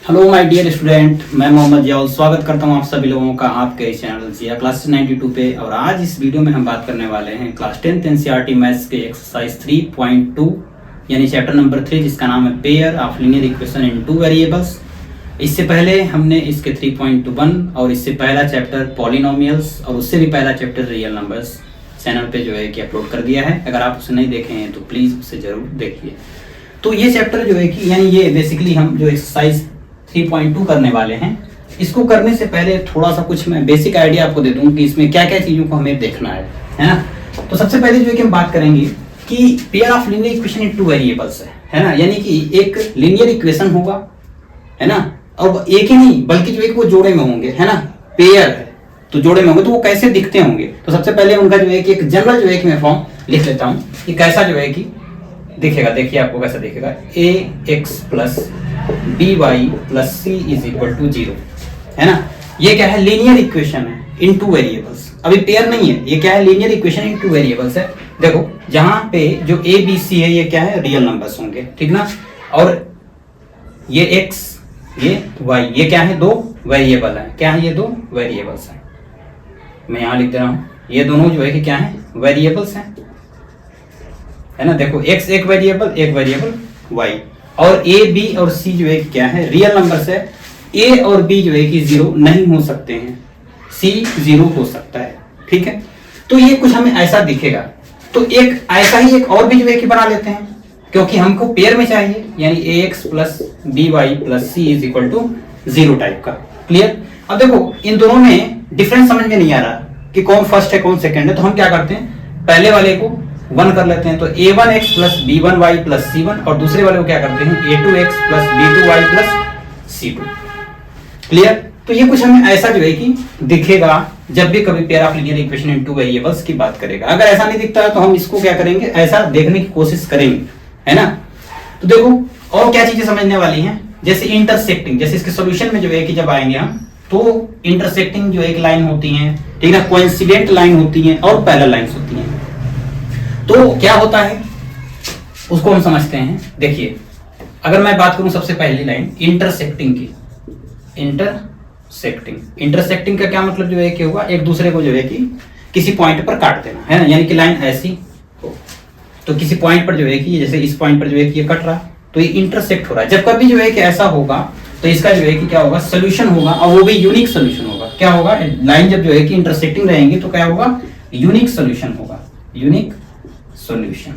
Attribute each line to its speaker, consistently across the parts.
Speaker 1: Hello my dear student, मैं मोहम्मद जियाउल स्वागत करता हूं आप सभी लोगों का आपके इस चैनल जिया क्लास 92 पे। और आज इस वीडियो में हम बात करने वाले हैं क्लास 10th एनसीईआरटी मैथ्स के एक्सरसाइज 3.2 यानी चैप्टर नंबर 3 जिसका नाम है pair of linear equation in two variables. इससे पहले हमने इसके 3.1 और इससे पहला चैप्टर पॉलिनोमियल्स और उससे भी पहला चैप्टर रियल नंबर्स चैनल पे जो है कि अपलोड कर दिया है। अगर आप उसे नहीं देखे हैं तो प्लीज़ उसे ज़रूर देखिए। तो ये चैप्टर जो है कि यानी ये बेसिकली हम जो एक्सरसाइज 3.2 करने वाले हैं, इसको करने से पहले थोड़ा सा कुछ मैं बेसिक आइडिया आपको दे दूं कि इसमें क्या क्या चीज़ों को हमें देखना है ना। तो सबसे पहले जो है कि हम बात करेंगे कि pair of linear equation in two variables है ना, यानी कि एक लीनियर इक्वेशन होगा है ना। अब एक ही नहीं बल्कि जो है वो जोड़े में होंगे है ना, पेयर है तो जोड़े में होंगे, तो वो कैसे दिखते होंगे। तो सबसे पहले उनका जो है कि एक जनरल जो है कि मैं फॉर्म लिख लेता हूँ कि कैसा जो है कि दिखेगा। देखिए आपको कैसा दिखेगा, ax plus by plus c is equal to 0 है ना। ये क्या है, लीनियर इक्वेशन है इन टू वेरिएबल्स। अभी पेयर नहीं है, ये क्या है, linear equation in two variables है। देखो जहां पे जो a b c है ये क्या है, रियल नंबर्स होंगे, ठीक ना। और ये x ये y ये क्या है, दो वेरिएबल है। क्या है, ये दो वेरिएबल्स है। मैं यहां लिख दे रहा हूं, ये दोनों जो है कि क्या है, वेरिएबल्स हैं है ना। देखो x एक वेरिएबल y और a b और c जो है क्या है, रियल नंबर्स है। a और b जो है कि 0 नहीं हो सकते हैं, c 0 हो सकता है, ठीक है। तो ये कुछ हमें ऐसा दिखेगा। तो एक ऐसा ही एक और भी जो है कि बना लेते हैं, क्योंकि हमको पेयर में चाहिए, यानी ax plus by plus c is equal to 0 type का। क्लियर। अब देखो इन दोनों में डिफरेंस समझ में नहीं आ रहा कि कौन फर्स्ट है कौन सेकंड है, तो हम क्या करते हैं, पहले वाले को 1 कर लेते हैं। तो a1x plus b1y plus c1 और दूसरे वाले को क्या करते हैं, a2x plus b2y plus c2। Clear. तो ये कुछ हमें ऐसा जो है कि दिखेगा जब भी कभी pair of linear equation in two variables की बात करेगा। अगर ऐसा नहीं दिखता है तो हम इसको क्या करेंगे, ऐसा देखने की कोशिश करेंगे है ना। तो देखो और क्या चीजें समझने वाली हैं, जैसे इंटरसेक्टिंग, जैसे इसके सोल्यूशन में जो है कि जब आएंगे हम तो इंटरसेक्टिंग जो एक लाइन होती है, ठीक है, कोइंसिडेंट लाइन होती है और पैरेलल लाइंस होती हैं। तो क्या होता है उसको हम समझते हैं। देखिए अगर मैं बात करूं सबसे पहली लाइन इंटरसेक्टिंग की, इंटरसेक्टिंग का क्या मतलब जो है कि होगा, एक दूसरे को जो है कि किसी पॉइंट पर काट देना है ना, यानी कि लाइन ऐसी हो तो किसी पॉइंट पर जो है कि जैसे इस पॉइंट पर जो है कि ये कट रहा तो ये इंटरसेक्ट हो रहा है। जब कभी जो है कि ऐसा होगा तो इसका जो है कि क्या होगा, सोल्यूशन होगा और वो भी यूनिक सोल्यूशन होगा। क्या होगा, लाइन जब जो है कि इंटरसेक्टिंग रहेंगी तो क्या होगा, यूनिक सोल्यूशन होगा, यूनिक सॉल्यूशन,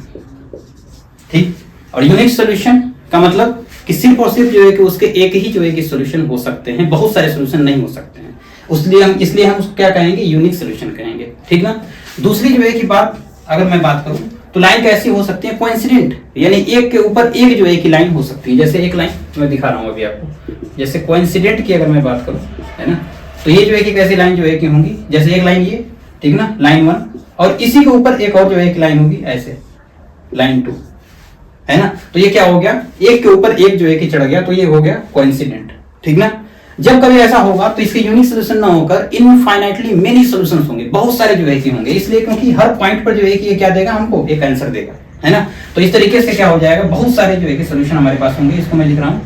Speaker 1: ठीक। और यूनिक सॉल्यूशन का मतलब कि सिर्फ और सिर्फ जो है कि उसके एक ही जो है कि सॉल्यूशन हो सकते हैं, बहुत सारे सॉल्यूशन नहीं हो सकते हैं। इसलिए हम उसको क्या कहेंगे, यूनिक सॉल्यूशन कहेंगे, ठीक ना। दूसरी जो है कि बात अगर मैं बात करूं तो लाइन कैसी हो सकती है, कोइंसिडेंट, यानी एक के ऊपर एक जो है कि लाइन हो सकती है। जैसे एक लाइन मैं दिखा रहा हूं अभी आपको, जैसे कोइंसिडेंट की अगर मैं बात करूं है ना, तो ये जो है कि कैसी लाइन जो है कि होंगी, जैसे एक लाइन ये, ठीक ना, लाइन 1 और इसी के ऊपर एक और जो है एक लाइन होगी ऐसे, लाइन 2 है ना। तो ये क्या हो गया, एक के ऊपर एक जो है कि चढ़ गया, तो ये हो गया कोइंसिडेंट, ठीक ना। जब कभी ऐसा होगा तो इसके यूनिक सॉल्यूशन ना होकर इनफाइनाइटली मेनी सॉल्यूशंस होंगे, बहुत सारे जो है कि होंगे। इसलिए क्योंकि हर पॉइंट पर जो है कि ये क्या देगा हमको, एक आंसर देगा है ना। तो इस तरीके से क्या हो जाएगा, बहुत सारे जो है कि सॉल्यूशन हमारे पास होंगे। इसको मैं लिख रहा हूं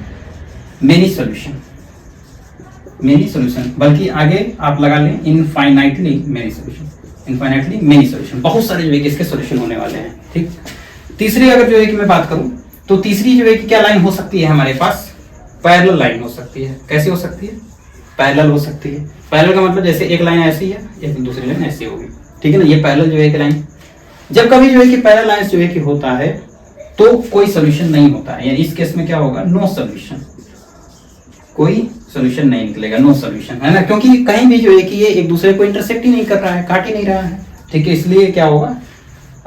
Speaker 1: मेनी सॉल्यूशन, मेनी सॉल्यूशन, बल्कि आगे आप लगा लें infinitely many solution, infinitely many solution, बहुत सारे जो है कि इसके सॉल्यूशन होने वाले हैं, ठीक। तीसरी अगर जो है कि मैं बात करूं तो तीसरी जो है कि क्या लाइन हो सकती है हमारे पास, पैरेलल लाइन हो सकती है। कैसी हो सकती है, पैरेलल हो सकती है। पैरेलल का मतलब जैसे एक लाइन ऐसी है, एक दूसरी लाइन ऐसी होगी, ठीक है ना। ये पैरेलल जो है कि लाइन, जब कभी जो है कि पैरेलल लाइन जो है कि होता है तो कोई सोल्यूशन नहीं होता है, यानी इस केस में क्या होगा, नो सोल्यूशन, कोई सोल्यूशन नहीं निकलेगा, नो सोल्यूशन है ना, क्योंकि कहीं भी जो है कि ये एक दूसरे को इंटरसेक्ट ही नहीं कर रहा है, काट ही नहीं रहा है, ठीक है। इसलिए क्या होगा,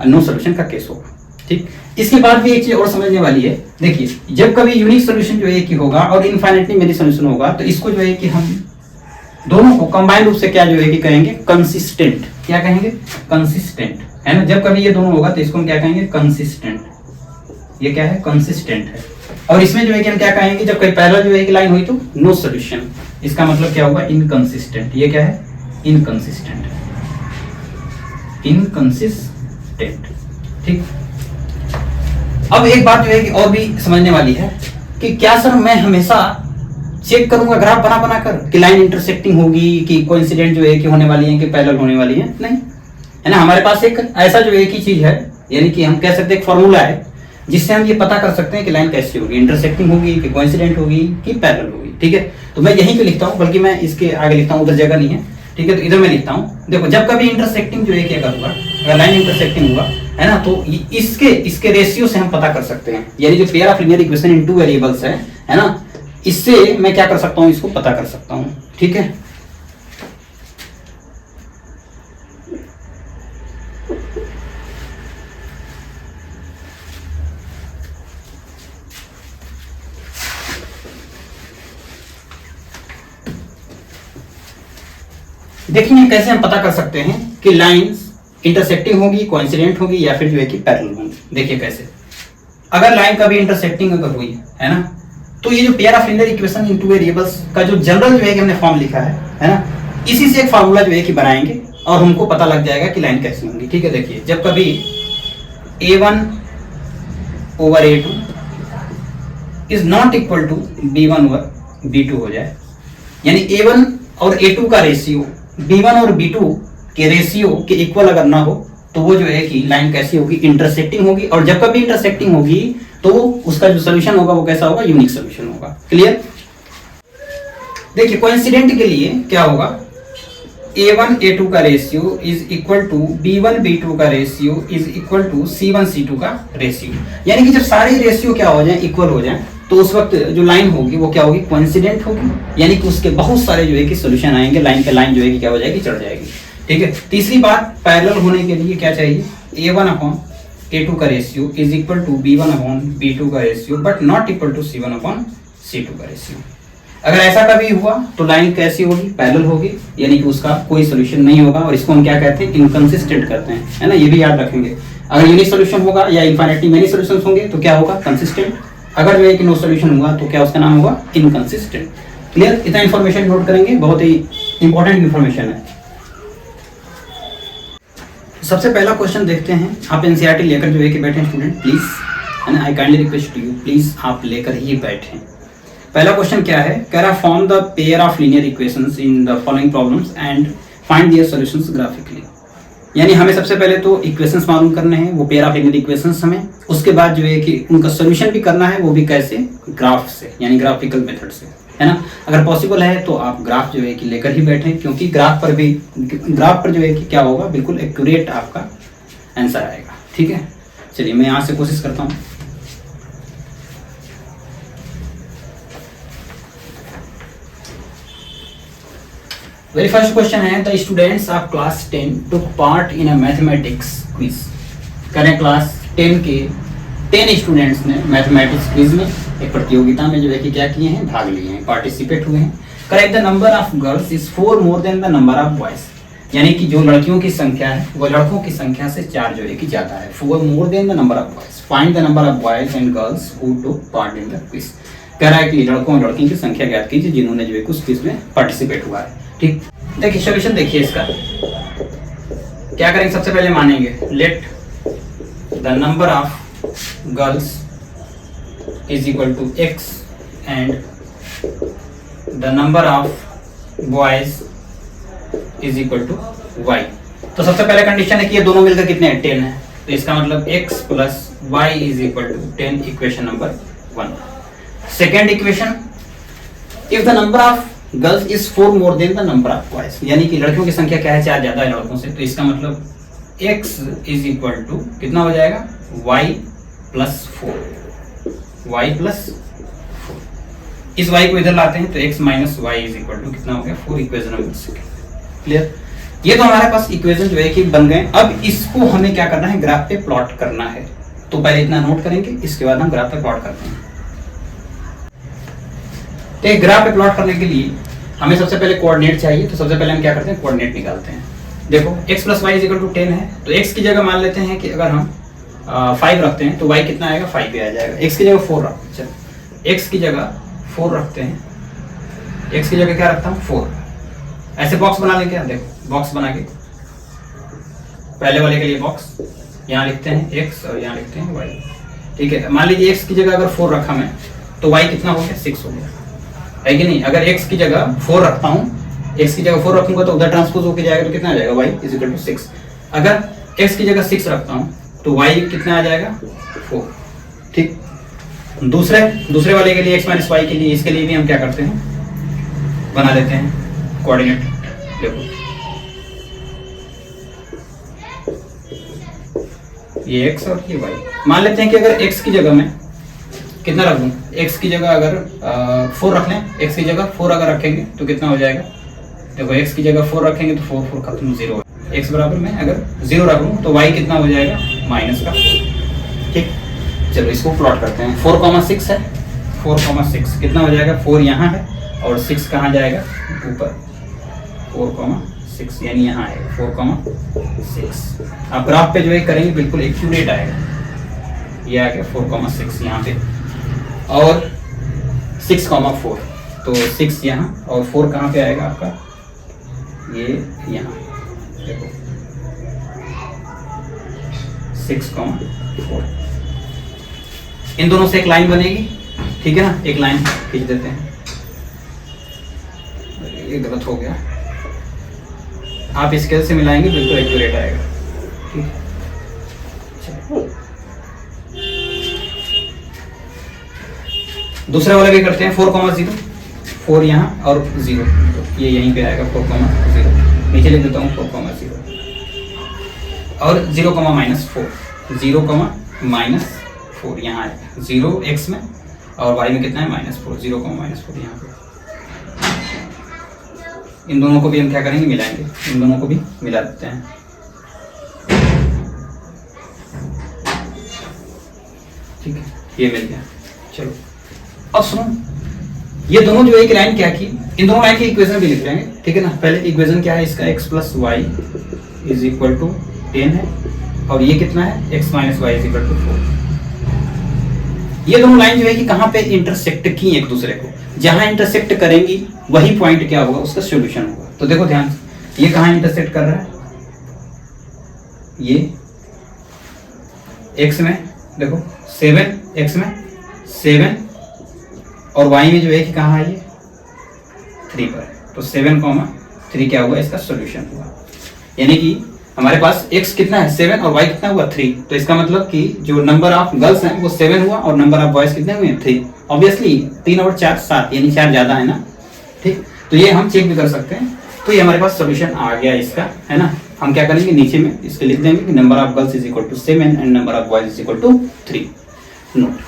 Speaker 1: नो सोल्यूशन का केस होगा, ठीक। इसके बाद भी एक चीज और समझने वाली है। देखिए जब कभी यूनिक सोल्यूशन जो है कि होगा और इनफाइनाइटली मेनी सोल्यूशन होगा तो इसको जो है कि हम दोनों को कंबाइंड रूप से क्या जो है कि कहेंगे, कंसिस्टेंट। क्या कहेंगे, कंसिस्टेंट है ना। जब कभी ये दोनों होगा तो इसको हम क्या कहेंगे, कंसिस्टेंट। ये क्या है, कंसिस्टेंट है। और इसमें जो है कि हम क्या कहेंगे, जब कहीं पैरेलल जो है कि लाइन हुई तो नो सोल्यूशन, इसका मतलब क्या होगा, इनकंसिस्टेंट। ये क्या है, इनकंसिस्टेंट, इनकंसिस्टेंट, ठीक। अब एक बात जो है कि और भी समझने वाली है कि क्या सर मैं हमेशा चेक करूंगा ग्राफ बना बना कर कि लाइन इंटरसेक्टिंग होगी कि कोइंसिडेंट जो है कि होने वाली है कि पैरेलल होने वाली है, नहीं है ना। हमारे पास एक ऐसा जो एक ही चीज है, यानी कि हम कह सकते हैं एक फॉर्मूला है जिससे हम ये पता कर सकते हैं कि लाइन कैसी होगी, इंटरसेक्टिंग होगी कि कोइंसिडेंट होगी कि पैरेलल होगी। ठीक है, तो मैं यहीं पे लिखता हूँ, बल्कि मैं इसके आगे लिखता हूँ, उधर जगह नहीं है। ठीक है, तो इधर मैं लिखता हूँ, देखो जब कभी इंटरसेक्टिंग जो है कि अगर हुआ, अगर लाइन इंटरसेक्टिंग हुआ है ना, तो इसके रेशियो से हम पता कर सकते हैं, यानी जो pair of linear equation in two variables है ना, इससे मैं क्या कर सकता हूँ, इसको पता कर सकता हूँ। ठीक है, देखिए कैसे हम पता कर सकते हैं कि लाइंस इंटरसेक्टिंग होगी, कोइंसिडेंट होगी या फिर जो है कि पैरेलल होंगी। देखिए कैसे, अगर लाइन कभी इंटरसेक्टिंग अगर हुई है ना, तो ये जो pair of linear equation in two variables का जो जनरल जो है कि हमने फॉर्म लिखा है ना, इसी से एक फार्मूला जो है कि बनाएंगे और हमको पता लग जाएगा कि लाइन कैसी होंगी। ठीक है, देखिए जब कभी A1 over A2 is not equal to B1 over B2 हो जाए, यानी A1 और A2 का रेशियो B1 और B2 के रेशियो के इक्वल अगर ना हो, तो वो जो है कि लाइन कैसी होगी, इंटरसेक्टिंग होगी। और जब कभी इंटरसेक्टिंग होगी तो उसका जो सोल्यूशन होगा वो कैसा होगा, यूनिक सोल्यूशन होगा। क्लियर। देखिए कोइंसिडेंट के लिए क्या होगा, A1 A2 का ratio is equal to B1 B2 का ratio is equal to C1 C2 का रेशियो, यानी कि जब सारे रेशियो क्या हो जाए, इक्वल हो जाए, तो उस वक्त जो लाइन होगी वो क्या होगी, कोइंसिडेंट होगी, यानी कि उसके बहुत सारे जो है कि सॉल्यूशन आएंगे, लाइन पे लाइन जो है कि क्या हो जाएगी, चढ़ जाएगी। ठीक है, तीसरी बात, पैरेलल होने के लिए क्या चाहिए, A1 अपॉन A2 का ratio is equal to B1 upon B2 का ratio but not equal to C1 upon C2 का रेशियो। अगर ऐसा कभी हुआ तो लाइन कैसी होगी, पैरेलल होगी, यानी कि उसका कोई सोल्यूशन नहीं होगा, और इसको हम क्या कहते हैं, इनकंसिस्टेंट करते हैं, है ना, ये भी याद रखेंगे। अगर यूनिक सोल्यूशन होगा या इनफाइनाइटली मेनी सॉल्यूशंस होंगे तो क्या होगा, कंसिस्टेंट। अगर जो है कि नो सोल्यूशन हुआ तो क्या उसका नाम होगा, इनकंसिस्टेंट। क्लियर, इतना इंफॉर्मेशन नोट करेंगे, बहुत ही इंपॉर्टेंट इंफॉर्मेशन है। सबसे पहला क्वेश्चन देखते हैं, आप एनसीईआरटी लेकर जो है कि बैठे स्टूडेंट, प्लीज, है ना, आई काइंडली रिक्वेस्ट यू, प्लीज आप लेकर ही बैठें। पहला क्वेश्चन क्या है, कह रहा form the pair of linear equations in the following problems and find their solutions graphically. यानी हमें सबसे पहले तो इक्वेशंस मालूम करने हैं, वो पेयर ऑफ लीनियर इक्वेशंस हमें, उसके बाद जो है कि उनका सॉल्यूशन भी करना है, वो भी कैसे, ग्राफ से, यानी ग्राफिकल मेथड से, है ना। अगर पॉसिबल है तो आप ग्राफ जो है कि लेकर ही बैठें, क्योंकि ग्राफ पर जो है कि क्या होगा, बिल्कुल एक्यूरेट आपका आंसर आएगा। ठीक है, चलिए मैं यहाँ से कोशिश करता हूँ। वेरी फर्स्ट क्वेश्चन है, the students of class 10 took part in a mathematics quiz. करें क्लास 10 के 10 स्टूडेंट्स ने मैथमेटिक्स क्विज में, एक प्रतियोगिता में जो है कि क्या किए हैं, भाग लिए हैं, पार्टिसिपेट हुए हैं। Correct the number of girls is 4 more than the number of boys, यानी कि जो लड़कियों की संख्या है वो लड़कों की संख्या से 4 जो है कि ज्यादा है। 4 more than the number of boys, find the number of boys and girls who took part in the quiz. कह रहा है कि लड़कों और लड़की की संख्या ज्ञात कीजिए जिन्होंने जो है उस क्विज में पार्टिसिपेट हुआ है। ठीक, देखिए सॉल्यूशन देखिए इसका क्या करेंगे, सबसे पहले मानेंगे let the number of girls is equal to x and the number of boys is equal to y। तो सबसे पहले कंडीशन है कि ये दोनों मिलकर कितने हैं, 10 है, तो इसका मतलब x plus y is equal to 10, equation number 1। Second equation, if the number of girls is 4 more than the number of boys, यानी कि लड़कियों की संख्या क्या है, 4 ज्यादा है लड़कों से, तो इसका मतलब x इज इक्वल टू कितना हो जाएगा, y प्लस 4, y प्लस 4। इस y को इधर लाते हैं तो x minus y is equal to कितना हो गया, 4, इक्वेशन नंबर 6। क्लियर, ये तो हमारे पास इक्वेशन जो है कि बन गए। अब इसको हमें क्या करना है, ग्राफ पे प्लॉट करना है। तो पहले इतना नोट करेंगे, इसके बाद हम ग्राफ पे प्लॉट करते हैं। तो एक ग्राफ पे प्लॉट करने के लिए हमें सबसे पहले कोऑर्डिनेट चाहिए, तो सबसे पहले हम क्या करते हैं, कोऑर्डिनेट निकालते हैं। देखो x plus y is equal to 10 है, तो x की जगह मान लेते हैं कि अगर हम 5 रखते हैं तो y कितना आएगा, 5 पे आ जाएगा। x की जगह 4 रखते हैं, चलो x की जगह 4 रखते हैं, x की जगह क्या रखता हूँ, 4। ऐसे बॉक्स बना लेंगे, देखो बॉक्स बना के पहले वाले के लिए बॉक्स, यहाँ लिखते हैं x और यहाँ लिखते हैं y। ठीक है, मान लीजिए x की जगह अगर 4 रखा मैं, तो y कितना हो गया, 6 हो गया। है कि नहीं। अगर x की जगह 4 रखता हूँ, x की जगह 4 रखूंगा तो उधर ट्रांसपोज होके जाएगा तो कितना आ जाएगा y इज इक्वल टू 6। अगर x की जगह 6 रखता हूँ तो y कितना आ जाएगा 4। ठीक, दूसरे वाले के लिए x माइनस वाई के लिए, इसके लिए भी हम क्या करते हैं, बना लेते हैं कोऑर्डिनेट। देखो ये x और ये y। मान लेते हैं कि अगर x की जगह मैं कितना रख दूं, x की जगह अगर 4 रख लें, x की जगह 4 अगर रखेंगे तो कितना हो जाएगा। देखो x की जगह 4 रखेंगे तो 4 4 खत्म 0, x बराबर में अगर 0 रखूं तो y कितना हो जाएगा माइनस का 4। ठीक, चलो इसको प्लॉट करते हैं। 4,6 है, 4,6 कितना हो जाएगा, 4 यहाँ है और 6 कहाँ जाएगा ऊपर, 4,6 यानी यहाँ है 4,6। आप ग्राफ पे जो है करेंगे बिल्कुल एक्यूरेट आएगा, ये आ गया 4,6 यहाँ पे और 6,4, तो 6 यहाँ और 4 कहाँ पे आएगा आपका, ये यहाँ देखो 6,4। इन दोनों से एक लाइन बनेगी, ठीक है ना, एक लाइन खींच देते हैं। ये गलत हो गया, आप स्केल से मिलाएंगे बिल्कुल एक्यूरेट आएगा। ठीक, दूसरे वाला भी करते हैं। 4,0, 4 यहाँ और 0, ये यहीं पे आएगा 4,0, नीचे लिख देता हूँ 4,0 और 0,-4, 0,-4 यहाँ आएगा, 0 x में और y में कितना है -4, 0,-4 यहाँ पे। इन दोनों को भी हम क्या करेंगे, मिलाएंगे, इन दोनों को भी मिला देते हैं। ठीक है, ये मिल गया। चलो अब सुनो, ये दोनों जो एक लाइन क्या की, इन दोनों लाइन की इक्वेशन भी लिख लेंगे, ठीक है ना। पहले इक्वेशन क्या है इसका, x + y is equal to 10 है और ये कितना है, x - y is equal to 4। ये दोनों लाइन जो है कि कहाँ पे इंटरसेक्ट की एक दूसरे को, जहां इंटरसेक्ट करेंगी वही पॉइंट क्या होगा, उसका सॉल्यूशन होगा। तो देखो ध्यान से, ये कहाँ इंटरसेक्ट कर रहा है, ये x में देखो 7, x में 7 और y में जो है कि कहाँ है ये 3 पर, तो 7,3 क्या हुआ, इसका सॉल्यूशन हुआ। यानी कि हमारे पास x कितना है 7 और y कितना हुआ 3, तो इसका मतलब कि जो नंबर ऑफ गर्ल्स हैं वो 7 हुआ और नंबर ऑफ बॉयज कितने हुए 3। ऑब्वियसली 3 और 4 7, यानी 4 ज्यादा है ना। ठीक, तो ये हम चेक भी कर सकते हैं। तो ये हमारे पास सॉल्यूशन आ गया इसका, है ना। हम क्या करेंगे, नीचे में इसके लिख देंगे कि number of girls is equal to 7 and number of boys is equal to 3। Note.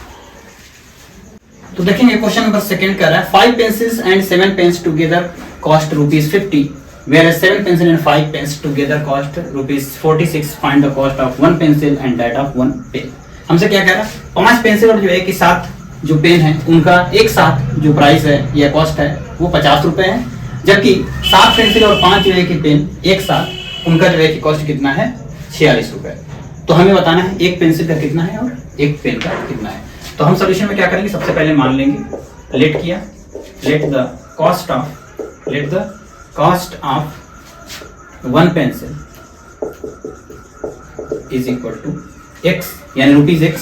Speaker 1: तो देखेंगे क्वेश्चन नंबर 2 कर रहा है 5 pencils and 7 pens together cost ₹50, whereas 7 pencils and 5 pens together cost ₹46. Find the cost of 1 pencil and that of 1 pen। हमसे क्या कह रहा है, 5 पेंसिल और जो है कि 7 जो पेन है उनका एक साथ जो प्राइस है या कॉस्ट है वो 50 रुपए है, जबकि 7 पेंसिल और 5 जो है कि पेन एक साथ उनका जो है कि कॉस्ट कितना है 46 रुपए। तो हमें बताना है एक पेंसिल का कितना है और एक पेन का कितना है। तो हम सॉल्यूशन में क्या करेंगे, सबसे पहले मान लेंगे, लेट किया, let the cost of 1 pencil is equal to x, यानी ₹x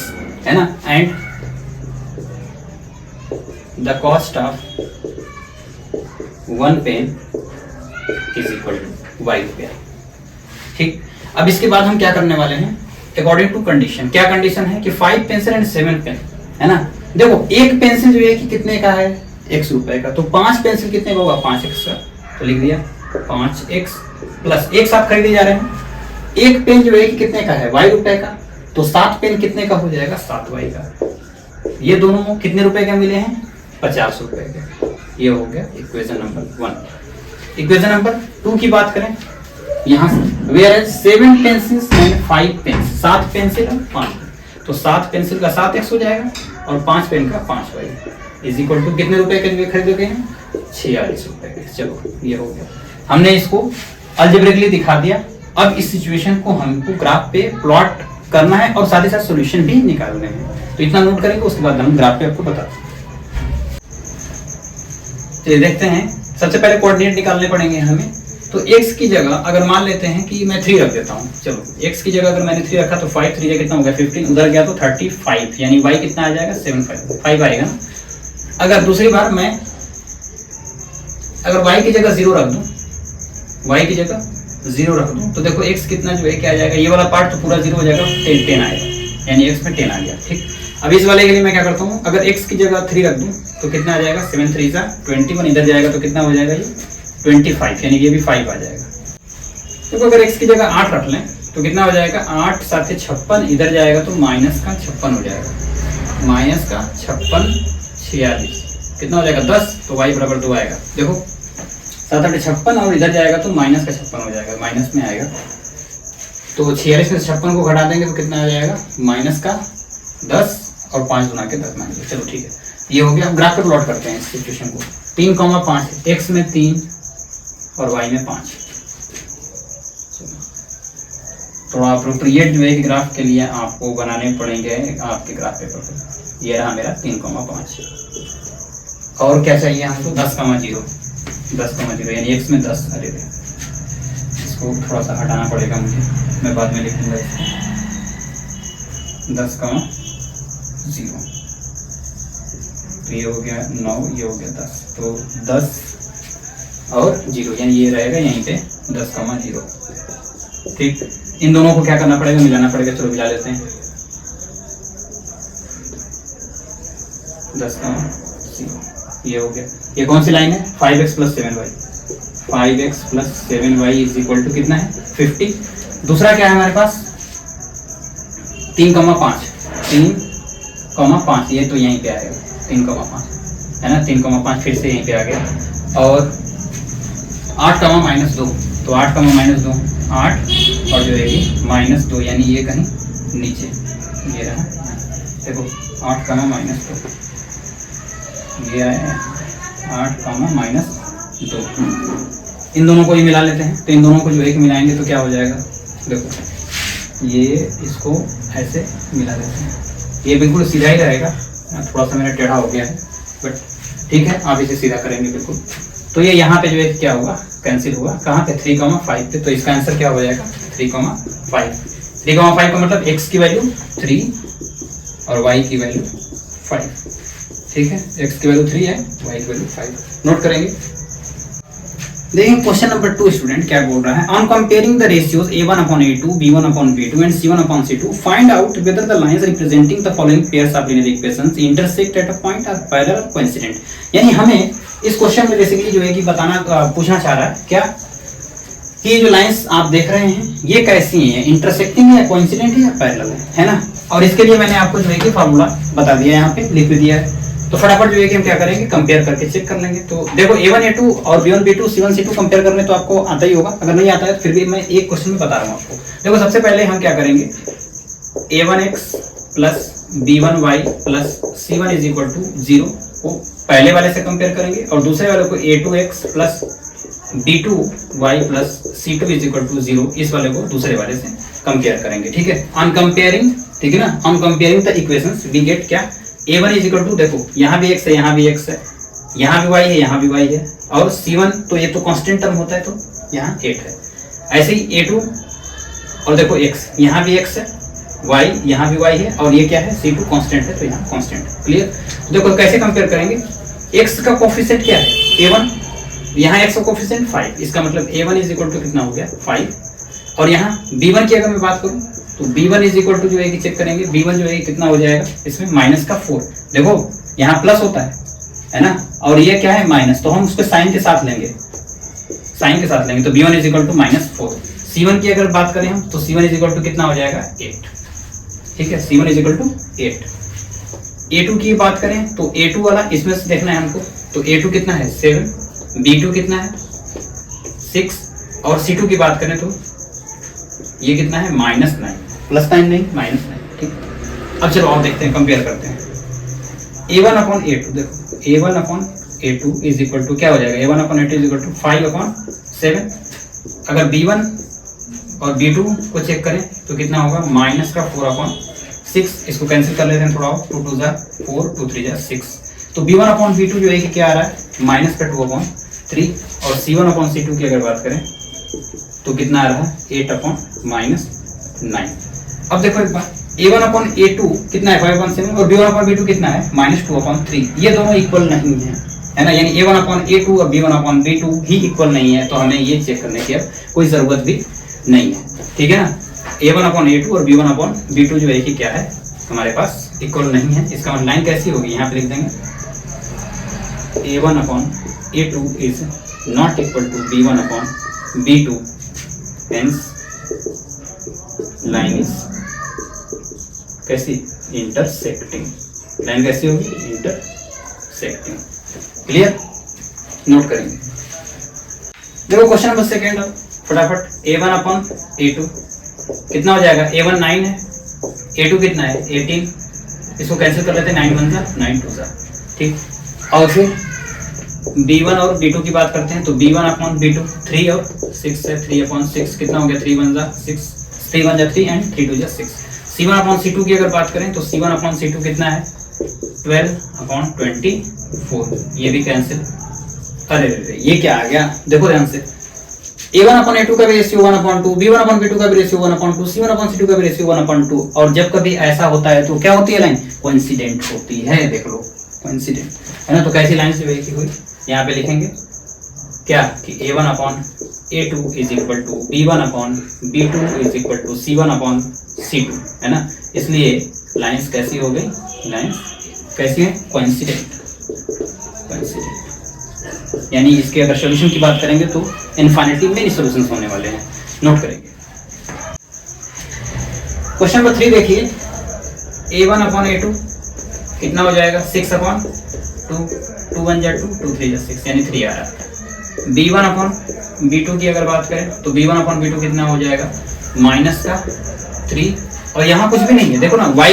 Speaker 1: है ना, and the cost of 1 pen is equal to y रुपया। ठीक, अब इसके बाद हम क्या करने वाले हैं, अकॉर्डिंग टू कंडीशन। क्या कंडीशन है कि 5 पेंसिल एंड 7 पेन है ना। देखो एक पेंसिल जो है कि कितने का है x रुपए का, तो 5 पेंसिल कितने का होगा 5x का, तो लिख दिया 5x प्लस एक साथ खरीदे जा रहे हैं। एक पेन जो है कि कितने का है y रुपए का, तो 7 पेन कितने का हो जाएगा 7y का। ये दोनों कितने रुपए का मिले हैं 50 रुपए के। ये हो गया इक्वेशन नंबर 1। इक्वेशन नंबर 2 की बात करें, यहाँ से where 7 pencils and 5 pens, 7 pencil और 5 पेन, तो 7 पेंसिल का 7x हो जाएगा और 5 पेन का 5y इज इक्वल टू कितने रुपए के खरीदोगे हैं 46 रुपए के। चलो ये हो गया, हमने इसको अलजेब्रिकली दिखा दिया। अब इस सिचुएशन को हमको ग्राफ पे प्लॉट करना है और साथ ही साथ सॉल्यूशन भी निकालने हैं। तो इतना नोट करेंगे, उसके बाद हम ग्राफ पे आपको बताते हैं। चलिए देखते हैं, सबसे पहले कोऑर्डिनेट निकालने पड़ेंगे हमें। तो x की जगह अगर मान लेते हैं कि मैं 3 रख देता हूँ, चलो x की जगह अगर मैंने 3 रखा तो 5 3 कितना हो गया 15, उधर गया तो 35, यानी y कितना आ जाएगा 5 आएगा ना। अगर दूसरी बार मैं अगर y की जगह 0 रख दूं, y की जगह 0 रख दूं, तो देखो x कितना जो है क्या आ जाएगा, ये वाला पार्ट तो पूरा 0 हो जाएगा, 10 आएगा, यानी x में 10 आ गया। ठीक, अब इस वाले के लिए मैं क्या करता हूँ, अगर x की जगह 3 रख दूं तो कितना आ जाएगा, 7 3 21, इधर जाएगा तो कितना हो जाएगा, ये 25, यानी ये भी 5 आ जाएगा। देखो अगर x की जगह 8 रख लें तो कितना हो जाएगा, 8 7 56, इधर जाएगा तो माइनस का 56 हो जाएगा, माइनस का 56 46, कितना हो जाएगा 10, तो y बराबर 2 आएगा। देखो 7 8 56 और इधर जाएगा तो माइनस का 56 हो जाएगा, माइनस में आएगा, तो 46 में 56 को घटा देंगे तो कितना आ जाएगा, माइनस का 10 और 5 गुना के 10 माइनस। चलो ठीक है, ये हो गया। अब ग्राफ पे प्लॉट करते हैं इस सिचुएशन को। 3,5, x में 3 और y में 5। तो आप अप्रोप्रिएट जो है ग्राफ के लिए आपको बनाने पड़ेंगे आपके ग्राफ पेपर पर। ये रहा मेरा 3,5। और क्या चाहिए हमको, 10,0, 10,0 यानी x में 10। अरे इसको थोड़ा सा हटाना पड़ेगा मुझे, मैं बाद में लिखूंगा इसको। 10,0, तो ये हो गया 9, ये हो गया 10, तो 10 और 0, यानी ये रहेगा यहीं पे 10,0। ठीक, इन दोनों को क्या करना पड़ेगा, मिलाना पड़ेगा। चलो मिला लेते हैं। 10,0, ये हो गया। ये कौन सी लाइन है, 5x + 7y, 5x + 7y = कितना है, 50। दूसरा क्या है हमारे पास, 3,5, 3,5, ये तो यहीं पे आएगा 3,5 है ना, 3,5 फिर से यहीं पे आ गया। और 8,-2, तो 8,-2, 8 और जो है ये -2, यानी ये कहीं नीचे, ये रहा। देखो 8,-2, ये आया 8,-2। इन दोनों को ही मिला लेते हैं, तो इन दोनों को जो है कि मिलाएंगे तो क्या हो जाएगा, देखो ये इसको ऐसे मिला देते हैं, ये बिल्कुल सीधा ही रहेगा, थोड़ा सा मेरा टेढ़ा हो गया है बट ठीक है, आप इसे सीधा करेंगे बिल्कुल। तो ये यहाँ पे जो है क्या होगा, कैंसिल होगा, कहाँ पे 3,5 पे, तो इसका आंसर क्या हो जाएगा 3,5। 3,5 का मतलब x की वैल्यू 3 और y की वैल्यू 5। ठीक है, x की वैल्यू 3 है, y की वैल्यू 5। नोट करेंगे। देखिए क्वेश्चन नंबर 2 स्टूडेंट क्या बोल रहा है, on comparing the ratios a1/a2, b1/b2 and c1/c2 find out whether the lines representing the following pairs of linear equations intersect at a point are parallel और coincident. यानी हमें इस क्वेश्चन में basically जो है कि पूछना चाह रहा है क्या, कि ये जो लाइंस आप देख रहे हैं ये कैसी हैं, इंटरसेक्टिंग है या कोइंसिडेंट है या पैरेलल है ना। और इसके लिए मैंने आपको जो है कि फार्मूला बता दिया, यहाँ पे लिख दिया है। तो फटाफट जो है कि हम क्या करेंगे, कंपेयर करके चेक कर लेंगे। तो देखो a1a2 और b1b2 c1c2 कंपेयर करने तो आपको आता ही होगा, अगर नहीं आता है तो फिर भी मैं एक क्वेश्चन में बता रहा हूँ आपको। देखो सबसे पहले हम क्या करेंगे, a1x + b1y + c1 = 0 को पहले वाले से कंपेयर करेंगे, और दूसरे वाले को a2x + b2y + c2 = 0, इस वाले को दूसरे वाले से कंपेयर करेंगे। ठीक है, ऑन कंपेयरिंग, ठीक है ना, on comparing the equations we get क्या, a1 = देखो यहाँ भी x है, यहाँ भी x है, यहाँ भी y है, यहाँ भी y है, और c1 तो ये तो कांस्टेंट टर्म होता है तो यहाँ 8 है। ऐसे ही a2 और देखो x, यहाँ भी x है, y यहाँ भी y है, और ये क्या है c2 कांस्टेंट है तो यहाँ कांस्टेंट। क्लियर। देखो कैसे कंपेयर करेंगे, x का कोफिशिएंट क्या है a1, यहाँ x का कोफिशिएंट 5, इसका मतलब a1 = कितना हो गया 5। और यहाँ b1 की अगर मैं बात करूँ तो b1 = जो है कि चेक करेंगे, b1 जो है कितना हो जाएगा इसमें -4। देखो यहाँ प्लस होता है ना, और ये क्या है माइनस, तो हम उसको साइन के साथ लेंगे, साइन के साथ लेंगे, तो b1 = -4। c1 की अगर बात करें हम तो c1 = कितना हो जाएगा 8। ठीक है, c1 = 8। a2 की बात करें तो a2 वाला इसमें से देखना है हमको, तो a2 कितना है 7, b2 कितना है 6, और c2 की बात करें तो ये कितना है -9, +9 नहीं -9। ठीक, अब चलो और देखते हैं, कंपेयर करते हैं a1/a2। देखो a1/a2 = क्या हो जाएगा, a1/a2 = 5/7। अगर b1 और b2 को चेक करें तो कितना होगा -4/6। इसको कैंसिल कर लेते हैं थोड़ा, 2 2 4, 2 3 6। तो b1/b2 जो है कि क्या आ रहा है -2/3, और c1/c2 की अगर बात करें तो कितना आ रहा है 8/9। अब देखो एक बार, a1/a2 कितना है 5/7, और b1/b2 कितना है -2/3। ये दोनों इक्वल नहीं है, है ना, यानी A1/A2 और B1/B2 भी इक्वल नहीं है, तो हमें ये चेक करने की अब कोई जरूरत भी नहीं है, ठीक है ना। A1/A2 और B1/B2 जो है कि क्या है हमारे पास इक्वल नहीं है। इसका मतलब लाइन कैसी होगी, यहाँ पे लिख देंगे A1/A2 is not equal to B1/B2, hence line is कैसी, इंटरसेक्टिंग। लाइन कैसी होगी, इंटरसेक्टिंग। क्लियर, नोट करेंगे। देखो क्वेश्चन नंबर सेकेंड, फटाफट। A1/A2 कितना हो जाएगा, A1 9 है, A2 कितना है 18, इसको कैंसिल कर लेते हैं, 9 1 9 2, ठीक। और फिर B1 और B2 की बात करते हैं, तो B1/B2 3 और 6 है, 3/6 कितना हो गया, 3 1 6, 3 1 3 एंड 3 2 6। C1/C2 की अगर बात करें तो C1/C2 कितना है 12/24, ये भी कैंसिल। अरे ये क्या आ गया, देखो ध्यान से, A1/A2 का भी रेशियो 1/2, B1/B2 का भी रेशियो 1/2, C1/C2 का भी रेशियो 1/2। और जब कभी ऐसा होता है तो क्या होती है लाइन, कोइंसिडेंट होती है, देख लो कोइंसिडेंट, है ना। तो कैसी लाइन से की हुई, यहाँ पे लिखेंगे क्या कि A1/A2 is equal to B1/B2 is equal to C1/C2, है ना। इसलिए लाइंस कैसी हो गई, लाइंस कैसी है, कोइंसिडेंट, कोइंसिडेंट। यानी इसके अगर सॉल्यूशन की बात करेंगे तो इनफाइनिटी मेनी सॉल्यूशंस होने वाले हैं, नोट करेंगे। क्वेश्चन नंबर 3 देखिए, A1/A2 कितना हो जाएगा 6/2, 2 1 2, 2 3 6, यानी 3 आ रहा है। B1/B2 की अगर बात करें तो B1/B2 कितना हो जाएगा -3, और यहाँ कुछ भी नहीं है, देखो ना y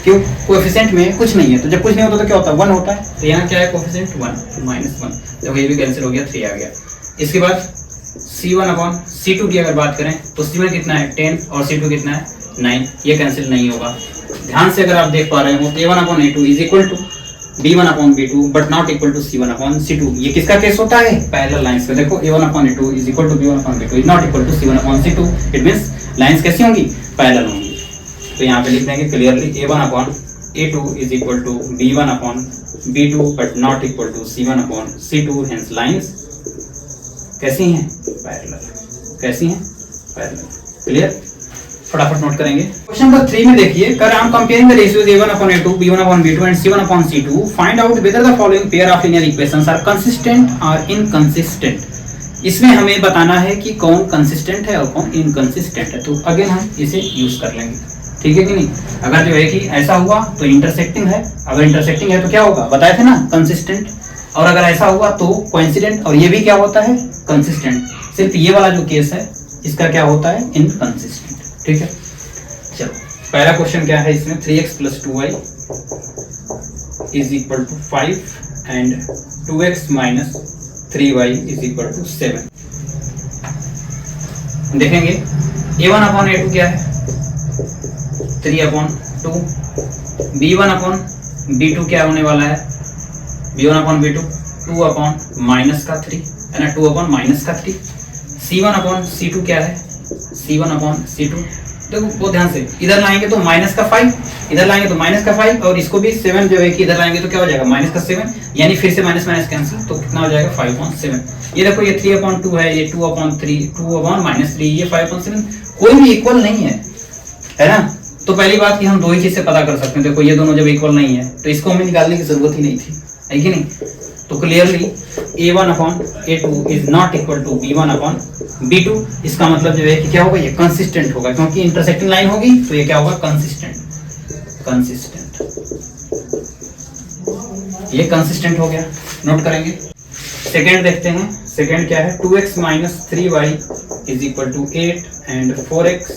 Speaker 1: क्यों कोएफिशिएंट में कुछ नहीं है, तो जब कुछ नहीं होता तो क्या होता है 1 होता है, तो यहाँ क्या है कोएफिशिएंट 1 -1, देखो ये भी कैंसिल हो गया, 3 आ गया। इसके बाद C1/C2 की अगर बात करें तो C1 कितना है 10 और C2 कितना है 9, ये कैंसिल नहीं होगा। ध्यान से अगर आप देख पा रहे हो तो A1/A2 is equal to B1/B2 but not equal to C1/C2, ये किसका केस होता है, पैरेलल लाइंस का। देखो A1/A2 is equal to B1/B2 is not equal to C1/C2, it means lines कैसी होंगी, पैरेलल होंगी। तो यहाँ पे लिख देंगे clearly A1/A2 is equal to B1/B2 but not equal to C1/C2, hence lines कैसी हैं, पैरेलल, कैसी हैं, पैरेलल। क्लियर, फटाफट नोट करेंगे। क्वेश्चन नंबर 3 में देखिए, कर I am comparing the ratios A1/A2, B1/B2 and C1/C2, find out whether the following pair of linear equations are consistent और इनकंसिस्टेंट। इसमें हमें बताना है कि कौन कंसिस्टेंट है और कौन इनकंसिस्टेंट है, तो अगेन हम इसे यूज कर लेंगे, ठीक है कि नहीं। अगर जो है कि ऐसा हुआ तो इंटरसेक्टिंग है, अगर इंटरसेक्टिंग है तो क्या होगा, बताए थे ना कंसिस्टेंट, और अगर ऐसा हुआ तो कोइंसिडेंट, और ये भी क्या होता है कंसिस्टेंट। सिर्फ ये वाला जो केस है इसका क्या होता है, इनकंसिस्टेंट, ठीक है। चलो पहला क्वेश्चन क्या है इसमें, 3x + 2y is equal to 5 and 2x - 3y is equal to 7। देखेंगे A1/A2 क्या है 3/2, B1/B2 क्या होने वाला है, B1/B2 2/-3, है ना, 2/-3। C1/C2 क्या है, C1/C2, देखो बहुत ध्यान से, इधर लाएंगे तो -5, इधर लाएंगे तो -5, और इसको भी 7 जो है कि इधर लाएंगे तो क्या हो जाएगा -7, यानी फिर से माइनस माइनस कैंसिल, तो कितना हो जाएगा 5/7। ये देखो ये 3/2 है, ये 2/3, 2/-3, ये 5/7, कोई भी इक्वल नहीं है ना। तो पहली बात कि हम दो ही चीज से पता कर सकते हैं, देखो ये दोनों जब इक्वल नहीं है तो इसको हमें निकालने की जरूरत ही नहीं थी, है कि नहीं। तो clearly A1/A2 is not equal to B1/B2, इसका मतलब जो है कि क्या होगा, ये कंसिस्टेंट होगा, क्योंकि इंटरसेक्टिंग लाइन होगी तो ये क्या होगा, कंसिस्टेंट, कंसिस्टेंट, ये कंसिस्टेंट हो गया, नोट करेंगे। सेकंड देखते हैं, सेकंड क्या है, 2x - 3y is equal to 8 and 4x -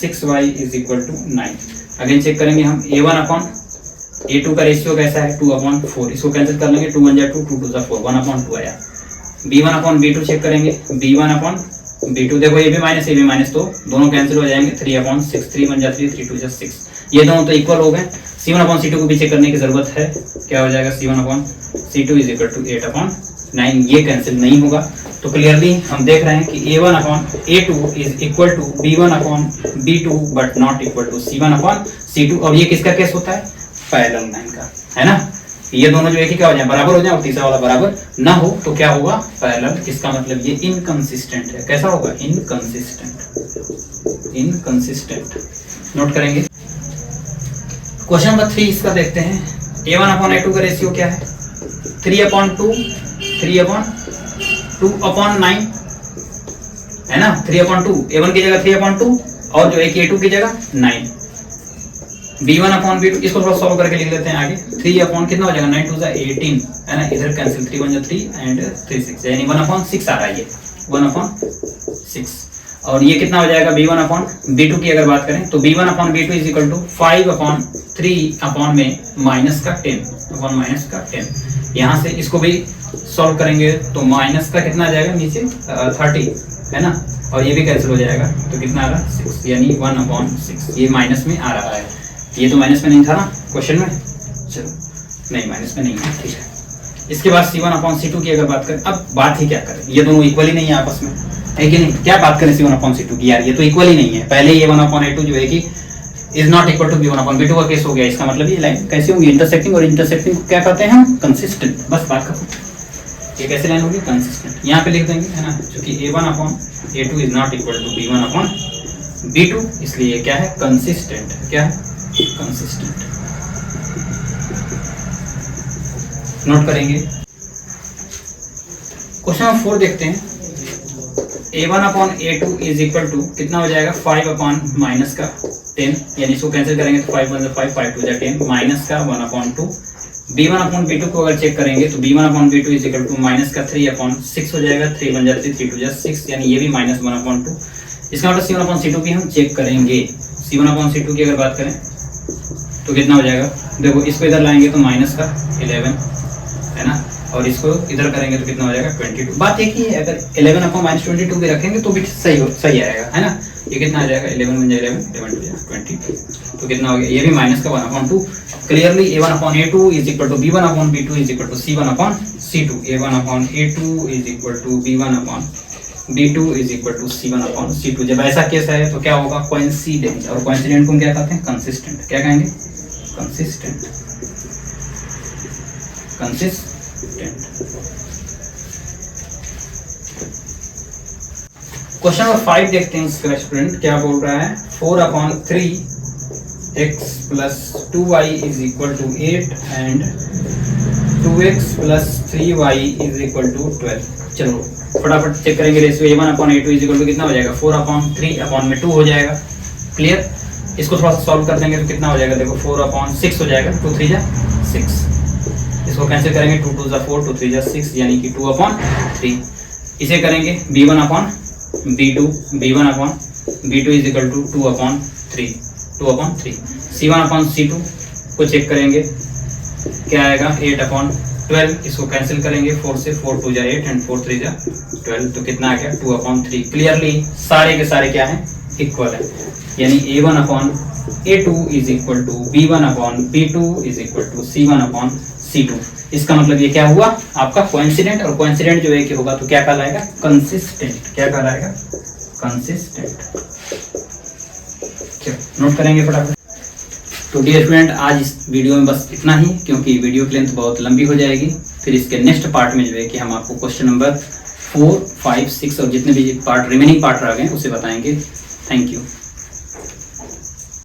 Speaker 1: 6y is equal to 9। Again check करेंगे हम, A1/A2 का रेशियो कैसा है 2/4, इसको कैंसिल कर लेंगे, 2 1 2, 2 2 4, 1/2 आया। B1/B2 चेक करेंगे, B1/B2 देखो ये भी माइनस, ये भी माइनस, तो दोनों कैंसिल हो जाएंगे, 3/6, 3 1 3, 3 2 6, ये दोनों तो इक्वल हो गए। C1/C2 को भी चेक करने की जरूरत है, क्या हो जाएगा, C1/C2 इज इक्वल टू 8/9, ये कैंसिल नहीं होगा। तो क्लियरली हम देख रहे हैं कि A1/A2 is equal to B1/B2 but not equal to C1/C2, और ये किसका केस होता है, पैरेलल लाइन का, है ना। ये दोनों जो है कि क्या हो जाए, बराबर हो जाए, और तीसरा वाला बराबर ना हो तो क्या होगा, पैरेलल। इसका मतलब ये इनकंसिस्टेंट है। कैसा होगा, इनकंसिस्टेंट, इनकंसिस्टेंट। नोट करेंगे। क्वेश्चन नंबर 3 इसका देखते हैं। A1/A2 का रेशियो क्या है, 3/2, 3/2/9 है ना, 3/2, A1 की जगह 3/2 और जो है कि A2 की जगह 9। B1/B2 इसको थोड़ा सॉल्व करके लिख लेते हैं आगे। 3 कितना हो जाएगा, 9 2 18 है ना, इधर कैंसिल, 3 1 3 एंड 3 6, यानी 1/6 आ रहा है, ये 1/6। और ये कितना हो जाएगा, B1/B2 की अगर बात करें तो B1/B2 इज इक्वल टू 5/3 में माइनस का 10 यहाँ से इसको भी सॉल्व करेंगे तो माइनस का कितना आ जाएगा नीचे 30 है ना, और ये भी कैंसिल हो जाएगा तो कितना आ रहा है 6, यानी 1/6। ये माइनस में आ रहा है, ये तो माइनस में नहीं था ना क्वेश्चन में, चलो नहीं माइनस में नहीं है, ठीक है। इसके बाद C1/C2 की अगर बात करें, अब बात ही क्या करें, ये दोनों इक्वल ही नहीं है आपस में, है कि नहीं। क्या बात करें C1/C2 की, यार ये तो इक्वल ही नहीं है। पहले ये A1/A2 जो है कि is not equal to B1/B2 का केस हो गया। इसका मतलब ये लाइन कैसी होंगी, इंटरसेक्टिंग, और इंटरसेक्टिंग को क्या कहते हैं हम, कंसिस्टेंट। बस बात खत्म। ये कैसे लाइन होगी, कंसिस्टेंट। यहाँ पे लिख देंगे है ना, क्योंकि A1/A2 is not equal to B1/B2, इसलिए क्या है, कंसिस्टेंट। क्या है, कंसिस्टेंट। नोट करेंगे। क्वेश्चन नंबर 4 देखते हैं। A1/A2 इज इक्वल टू कितना हो जाएगा, 5/10, यानी इसको कैंसिल करेंगे तो 5 1 5 5 2 10 माइनस का 1/2। B1/B2 को अगर चेक करेंगे तो B1/B2 is equal to minus का 3/6 हो जाएगा, 3 1 3 3 2 6, यानी ये भी माइनस 1/2। इसका मतलब C1/C2 की हम चेक करेंगे। C1/C2 की अगर बात करें तो कितना हो जाएगा, देखो इसको इधर लाएंगे तो माइनस का 11 है ना, और इसको इधर करेंगे तो कितना हो जाएगा 22। बात एक ही है, अगर 11/-22 भी रखेंगे तो भी सही आएगा है ना। ये कितना आ जाएगा, 11 1 11 11 2 22, तो कितना हो गया, ये भी माइनस का 1/2। Clearly A1/A2 is equal to B1/B2 is equal to C1/C2। A1/A2 is equal to B1/B2 is equal to C1/C2। जब ऐसा केस है तो क्या होगा, कोइंसिडेंट। और कोइंसिडेंट को क्या कहते हैं, कंसिस्टेंट। क्या कहेंगे, कंसिस्टेंट, कंसिस्टेंट। क्वेश्चन नंबर 5 देखते हैं। इसका स्टूडेंट क्या बोल रहा है, 4/3x plus 2y is equal to 8 and 2x plus 3y is equal to 12। चलो फटाफट चेक करेंगे ratio. A1/A2 is equal to कितना हो जाएगा, 4/3/2 हो जाएगा। क्लियर। इसको थोड़ा सा सॉल्व कर देंगे तो कितना हो जाएगा, देखो 4/6 हो जाएगा, 2 3 6। इसको कैंसिल करेंगे, 2 2 4 2 3 6, यानी कि 2/3। इसे करेंगे B1/B2 is equal to 2/3। C1/C2 को चेक करेंगे, क्या आएगा, 8/12। इसको कैंसिल करेंगे, 4 से 4 2 8 एंड 4 3 12, तो कितना आ गया 2/3। क्लियरली सारे के सारे क्या है, इक्वल है, यानी A1/A2 is equal to B1/B2 is equal to C1/C2। इसका मतलब ये क्या हुआ, आपका कोइंसिडेंट। और कोइंसिडेंट जो है कि होगा तो क्या कहलाएगा, कंसिस्टेंट। क्या कहलाएगा, कंसिस्टेंट। नोट करेंगे फटाफट। तो डियर स्टूडेंट, आज इस वीडियो में बस इतना ही, क्योंकि वीडियो की लेंथ बहुत लंबी हो जाएगी। फिर इसके नेक्स्ट पार्ट में जो है कि हम आपको क्वेश्चन नंबर 4 5 6 और जितने भी पार्ट रिमेनिंग पार्ट रह गए उसे बताएंगे। Thank you.